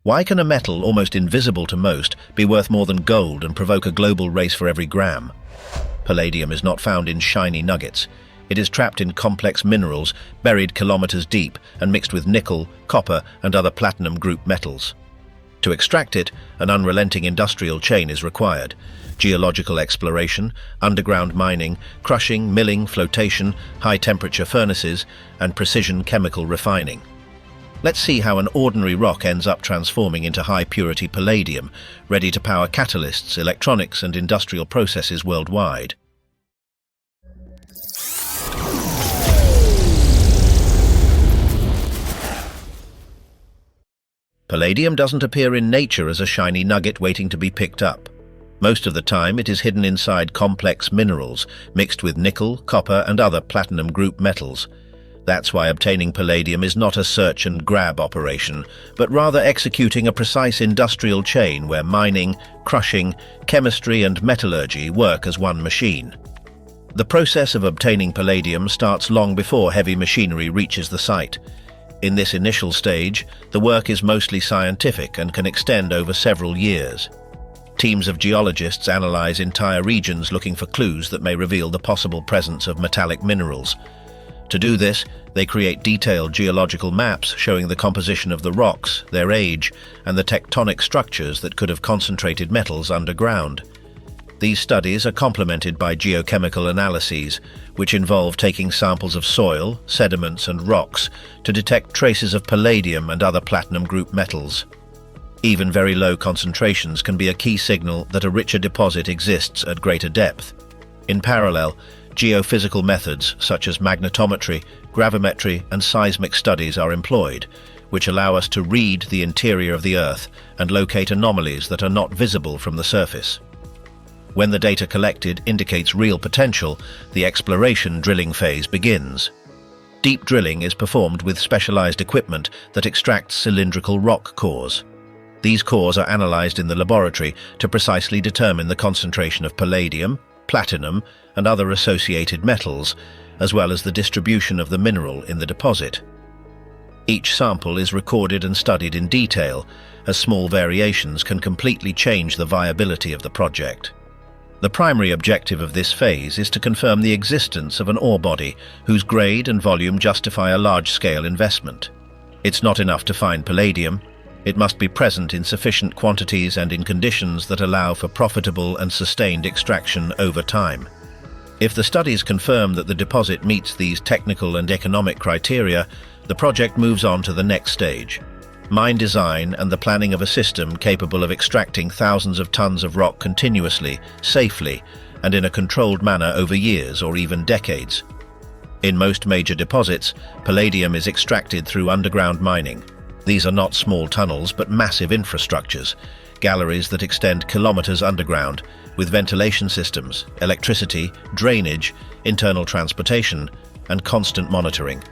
Why can a metal almost invisible to most be worth more than gold and provoke a global race for every gram? Palladium is not found in shiny nuggets. It is trapped in complex minerals, buried kilometers deep and mixed with nickel, copper and other platinum group metals. To extract it, an unrelenting industrial chain is required. Geological exploration, underground mining, crushing, milling, flotation, high-temperature furnaces, and precision chemical refining. Let's see how an ordinary rock ends up transforming into high-purity palladium, ready to power catalysts, electronics, and industrial processes worldwide. Palladium doesn't appear in nature as a shiny nugget waiting to be picked up. Most of the time, it is hidden inside complex minerals, mixed with nickel, copper, and other platinum group metals. That's why obtaining palladium is not a search and grab operation, but rather executing a precise industrial chain where mining, crushing, chemistry, and metallurgy work as one machine. The process of obtaining palladium starts long before heavy machinery reaches the site. In this initial stage, the work is mostly scientific and can extend over several years. Teams of geologists analyze entire regions looking for clues that may reveal the possible presence of metallic minerals. To do this, they create detailed geological maps showing the composition of the rocks, their age, and the tectonic structures that could have concentrated metals underground. These studies are complemented by geochemical analyses, which involve taking samples of soil, sediments, and rocks to detect traces of palladium and other platinum group metals. Even very low concentrations can be a key signal that a richer deposit exists at greater depth. In parallel, geophysical methods such as magnetometry, gravimetry, and seismic studies are employed, which allow us to read the interior of the Earth and locate anomalies that are not visible from the surface. When the data collected indicates real potential, the exploration drilling phase begins. Deep drilling is performed with specialized equipment that extracts cylindrical rock cores. These cores are analyzed in the laboratory to precisely determine the concentration of palladium, platinum, and other associated metals, as well as the distribution of the mineral in the deposit. Each sample is recorded and studied in detail, as small variations can completely change the viability of the project. The primary objective of this phase is to confirm the existence of an ore body whose grade and volume justify a large-scale investment. It's not enough to find palladium. It must be present in sufficient quantities and in conditions that allow for profitable and sustained extraction over time. If the studies confirm that the deposit meets these technical and economic criteria, the project moves on to the next stage: mine design and the planning of a system capable of extracting thousands of tons of rock continuously, safely, and in a controlled manner over years or even decades. In most major deposits, palladium is extracted through underground mining. These are not small tunnels but massive infrastructures, galleries that extend kilometers underground, with ventilation systems, electricity, drainage, internal transportation, and constant monitoring.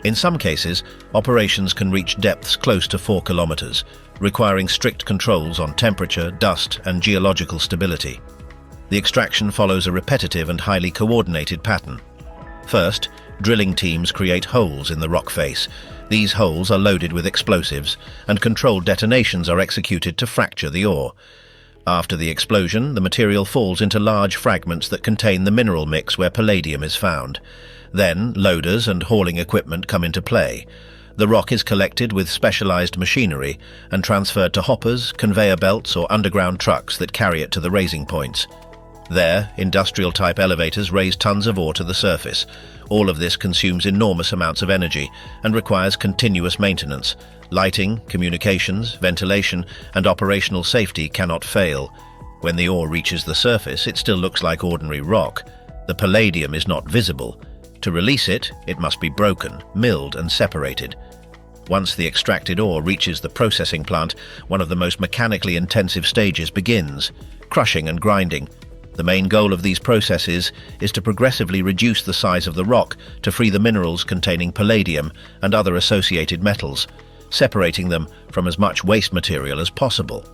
In some cases, operations can reach depths close to 4 kilometers, requiring strict controls on temperature, dust, and geological stability. The extraction follows a repetitive and highly coordinated pattern. First, drilling teams create holes in the rock face. These holes are loaded with explosives, and controlled detonations are executed to fracture the ore. After the explosion, the material falls into large fragments that contain the mineral mix where palladium is found. Then, loaders and hauling equipment come into play. The rock is collected with specialized machinery and transferred to hoppers, conveyor belts, or underground trucks that carry it to the raising points. There, industrial-type elevators raise tons of ore to the surface. All of this consumes enormous amounts of energy and requires continuous maintenance. Lighting, communications, ventilation, and operational safety cannot fail. When the ore reaches the surface, it still looks like ordinary rock. The palladium is not visible. To release it, it must be broken, milled, and separated. Once the extracted ore reaches the processing plant, one of the most mechanically intensive stages begins: crushing and grinding. The main goal of these processes is to progressively reduce the size of the rock to free the minerals containing palladium and other associated metals, separating them from as much waste material as possible.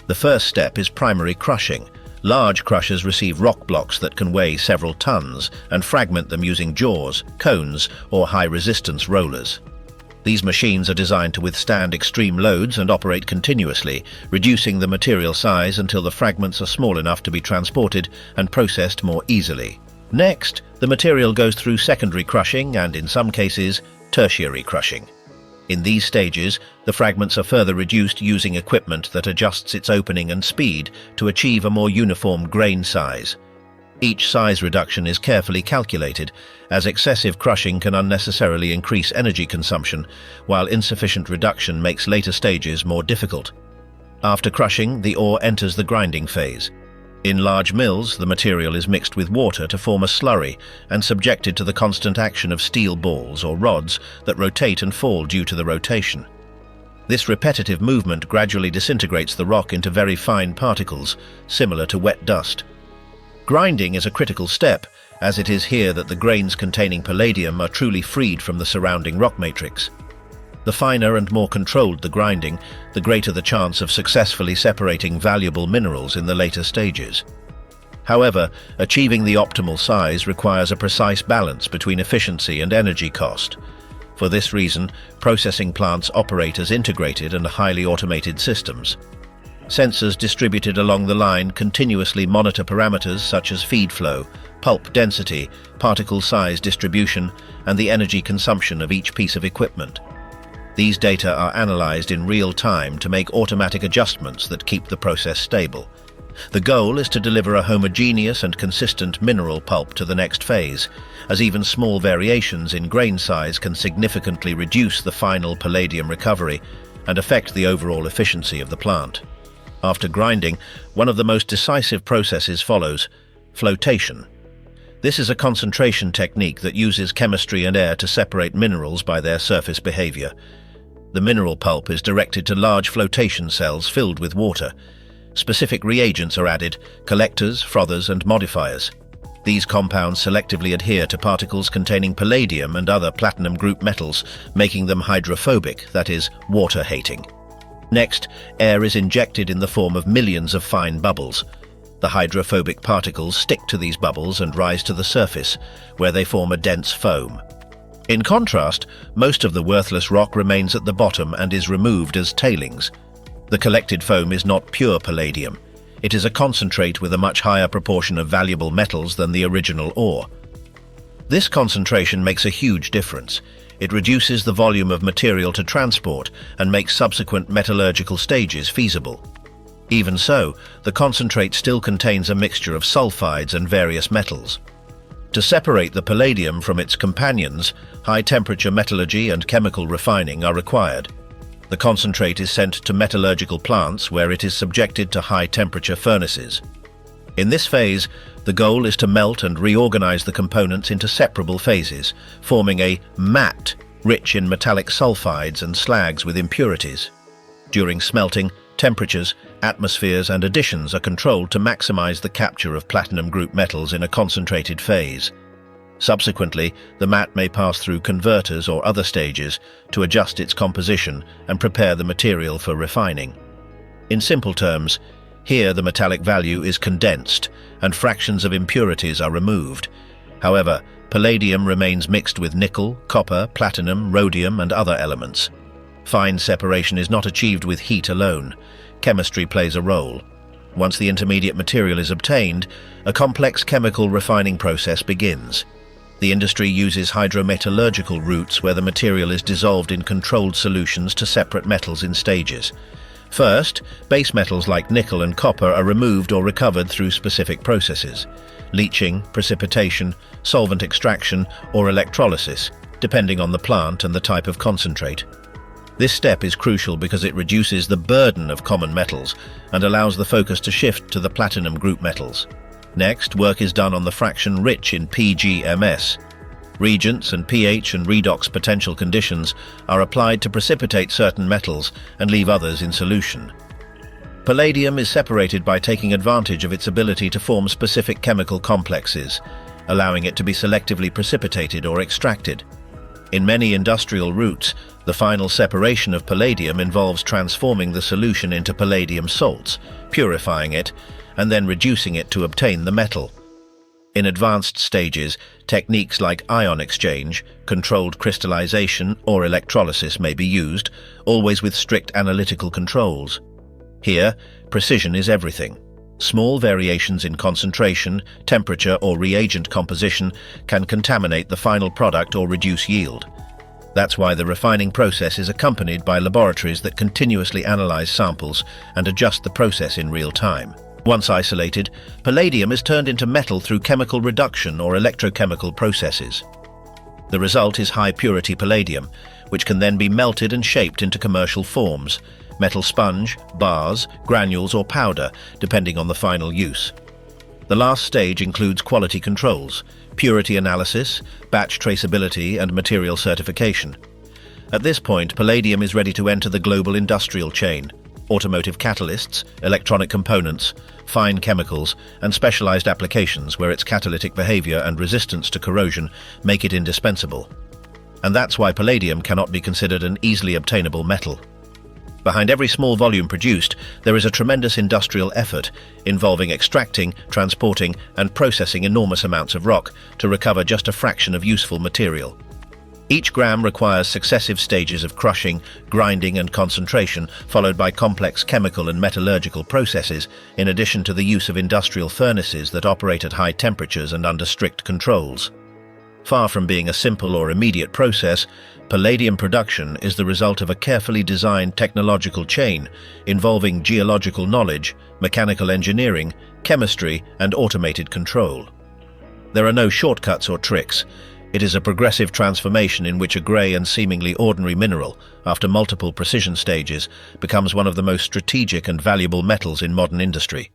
The first step is primary crushing. Large crushers receive rock blocks that can weigh several tons and fragment them using jaws, cones, or high-resistance rollers. These machines are designed to withstand extreme loads and operate continuously, reducing the material size until the fragments are small enough to be transported and processed more easily. Next, the material goes through secondary crushing and, in some cases, tertiary crushing. In these stages, the fragments are further reduced using equipment that adjusts its opening and speed to achieve a more uniform grain size. Each size reduction is carefully calculated, as excessive crushing can unnecessarily increase energy consumption, while insufficient reduction makes later stages more difficult. After crushing, the ore enters the grinding phase. In large mills, the material is mixed with water to form a slurry and subjected to the constant action of steel balls or rods that rotate and fall due to the rotation. This repetitive movement gradually disintegrates the rock into very fine particles, similar to wet dust. Grinding is a critical step, as it is here that the grains containing palladium are truly freed from the surrounding rock matrix. The finer and more controlled the grinding, the greater the chance of successfully separating valuable minerals in the later stages. However, achieving the optimal size requires a precise balance between efficiency and energy cost. For this reason, processing plants operate as integrated and highly automated systems. Sensors distributed along the line continuously monitor parameters such as feed flow, pulp density, particle size distribution, and the energy consumption of each piece of equipment. These data are analyzed in real time to make automatic adjustments that keep the process stable. The goal is to deliver a homogeneous and consistent mineral pulp to the next phase, as even small variations in grain size can significantly reduce the final palladium recovery and affect the overall efficiency of the plant. After grinding, one of the most decisive processes follows: flotation. This is a concentration technique that uses chemistry and air to separate minerals by their surface behavior. The mineral pulp is directed to large flotation cells filled with water. Specific reagents are added: collectors, frothers, and modifiers. These compounds selectively adhere to particles containing palladium and other platinum group metals, making them hydrophobic, that is, water-hating. Next, air is injected in the form of millions of fine bubbles. The hydrophobic particles stick to these bubbles and rise to the surface, where they form a dense foam. In contrast, most of the worthless rock remains at the bottom and is removed as tailings. The collected foam is not pure palladium. It is a concentrate with a much higher proportion of valuable metals than the original ore. This concentration makes a huge difference. It reduces the volume of material to transport and makes subsequent metallurgical stages feasible. Even so, the concentrate still contains a mixture of sulfides and various metals. To separate the palladium from its companions, high-temperature metallurgy and chemical refining are required. The concentrate is sent to metallurgical plants where it is subjected to high-temperature furnaces. In this phase, the goal is to melt and reorganize the components into separable phases, forming a matte rich in metallic sulfides and slags with impurities. During smelting, temperatures, atmospheres, and additions are controlled to maximize the capture of platinum group metals in a concentrated phase. Subsequently, the matte may pass through converters or other stages to adjust its composition and prepare the material for refining. In simple terms, here the metallic value is condensed and fractions of impurities are removed. However, palladium remains mixed with nickel, copper, platinum, rhodium, and other elements. Fine separation is not achieved with heat alone. Chemistry plays a role. Once the intermediate material is obtained, a complex chemical refining process begins. The industry uses hydrometallurgical routes where the material is dissolved in controlled solutions to separate metals in stages. First, base metals like nickel and copper are removed or recovered through specific processes: leaching, precipitation, solvent extraction, or electrolysis, depending on the plant and the type of concentrate. This step is crucial because it reduces the burden of common metals and allows the focus to shift to the platinum group metals. Next, work is done on the fraction rich in PGMs. Reagents and pH and redox potential conditions are applied to precipitate certain metals and leave others in solution. Palladium is separated by taking advantage of its ability to form specific chemical complexes, allowing it to be selectively precipitated or extracted. In many industrial routes, the final separation of palladium involves transforming the solution into palladium salts, purifying it, and then reducing it to obtain the metal. In advanced stages, techniques like ion exchange, controlled crystallization, or electrolysis may be used, always with strict analytical controls. Here, precision is everything. Small variations in concentration, temperature, or reagent composition can contaminate the final product or reduce yield. That's why the refining process is accompanied by laboratories that continuously analyze samples and adjust the process in real time. Once isolated, palladium is turned into metal through chemical reduction or electrochemical processes. The result is high-purity palladium, which can then be melted and shaped into commercial forms: metal sponge, bars, granules, or powder, depending on the final use. The last stage includes quality controls, purity analysis, batch traceability, and material certification. At this point, palladium is ready to enter the global industrial chain. Automotive catalysts, electronic components, fine chemicals, and specialized applications where its catalytic behavior and resistance to corrosion make it indispensable. And that's why palladium cannot be considered an easily obtainable metal. Behind every small volume produced, there is a tremendous industrial effort involving extracting, transporting, and processing enormous amounts of rock to recover just a fraction of useful material. Each gram requires successive stages of crushing, grinding, and concentration, followed by complex chemical and metallurgical processes, in addition to the use of industrial furnaces that operate at high temperatures and under strict controls. Far from being a simple or immediate process, palladium production is the result of a carefully designed technological chain involving geological knowledge, mechanical engineering, chemistry, and automated control. There are no shortcuts or tricks. It is a progressive transformation in which a grey and seemingly ordinary mineral, after multiple precision stages, becomes one of the most strategic and valuable metals in modern industry.